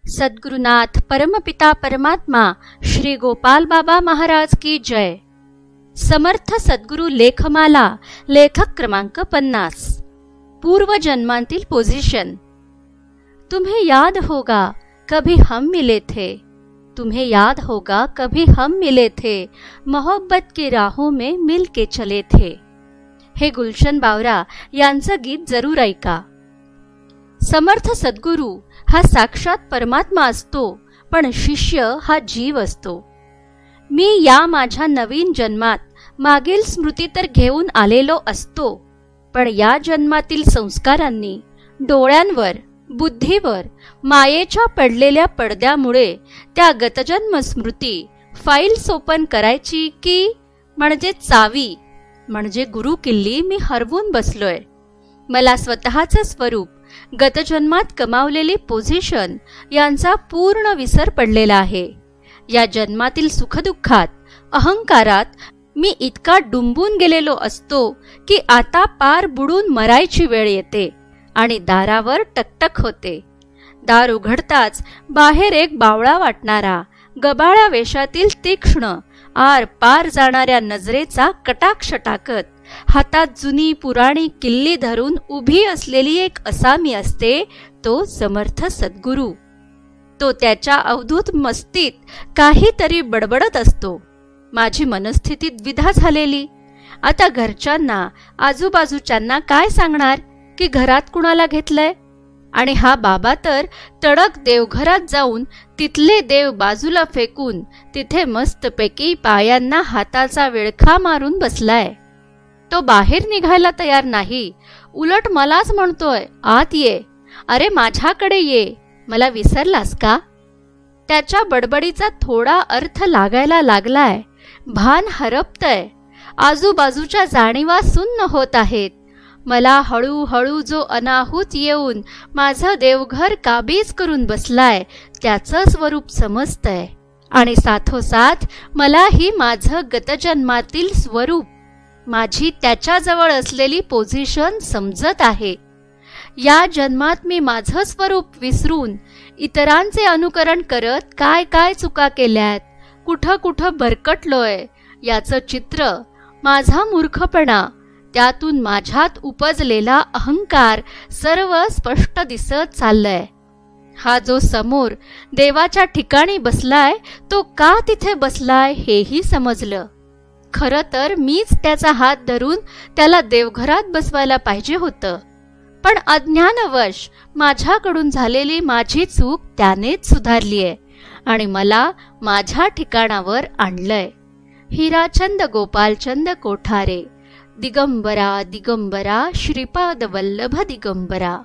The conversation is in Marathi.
सद्गुरुनाथ परमपिता परमात्मा श्री गोपाल बाबा महाराज की जय। समर्थ सद्गुरु लेखमाला लेखक क्रमांक 50। पूर्व जन्मांतील पोजीशन। तुम्हें याद होगा कभी हम मिले थे, तुम्हें याद होगा कभी हम मिले थे, मोहब्बत की राहों में मिल के चले थे। हे गुलशन बावरा यांचं गीत जरूर ऐका। समर्थ सद्गुरु हा साक्षात परमात्मा असतो, पण शिष्य हा जीव असतो। मी या माझ्या नवीन जन्मात मागील स्मृती तर घेऊन आलेलो असतो, पण या जन्मातील संस्कारांनी डोळ्यांवर बुद्धीवर मायेच्या पडलेल्या पडद्यामुळे त्या गतजन्म स्मृती फाईल्स ओपन करायची की म्हणजे चावी म्हणजे गुरु किल्ली मी हरवून बसलोय। मला स्वतःचं स्वरूप, गतजन्मात कमावलेली पोझिशन यांचा पूर्ण विसर पडलेला आहे। या जन्मातील सुखदुःखात अहंकारात मी इतका डुंबून गेलेलो असतो की आता पार बुडून मरायची वेळ येते आणि दारावर टकटक होते। दार उघडताच बाहेर एक बावळा वाटणारा गबाळ्या वेशातील तीक्ष्ण आर पार जाणाऱ्या नजरेचा कटाक्ष टाकत हातात जुनी पुराणी किल्ली धरून उभी असलेली एक असामी असते, तो समर्थ सद्गुरु। तो त्याच्या अवधूत मस्तीत काहीतरी बडबडत असतो। माझी मनस्थिती द्विधा झालेली। आता घरच्यांना आजूबाजूच्यांना काय सांगणार की घरात कुणाला घेतलंय, आणि हा बाबा तर तडक देवघरात जाऊन तिथले देव बाजूला फेकून तिथे मस्तपैकी पायांना हाताचा विळखा मारून बसलाय। तो बाहेर निघायला तयार नाही, उलट मलाच म्हणतोय आत ये, अरे माझ्याकडे ये, मला विसरलास का? त्याच्या बडबडीचा थोडा अर्थ लागायला लागलाय। भान हरपतय, आजूबाजूच्या जाणीवा सुन्न होत आहेत। मला हळूहळू जो अनाहूत येऊन माझं देवघर काबीज करून बसलाय त्याचं स्वरूप समजतंय, आणि साथोसाथ मलाही माझं गतजन्मातील स्वरूप, माझी त्याच्याजवळ असलेली पोझिशन समजत आहे। या जन्मात मी माझं स्वरूप विसरून इतरांचे अनुकरण करत काय काय चुका केल्यात, कुठं कुठं भरकटलोय याचं चित्र, माझा मूर्खपणा, त्यातून माझ्यात उपजलेला अहंकार सर्व स्पष्ट दिसत चाललंय। हा जो समोर देवाच्या ठिकाणी बसलाय तो का तिथे बसलाय हेही समजलं। खरं तर मीच त्याचा हात धरून त्याला देवघरात बसवायला पाहिजे होतं, पण अज्ञानवश माझ्याकडून झालेली माझी चूक त्यानेच सुधारलीये आणि मला माझ्या ठिकाणावर आणलंय। हिराचंद गोपालचंद कोठारे। दिगंबरा दिगंबरा श्रीपाद वल्लभ दिगंबरा।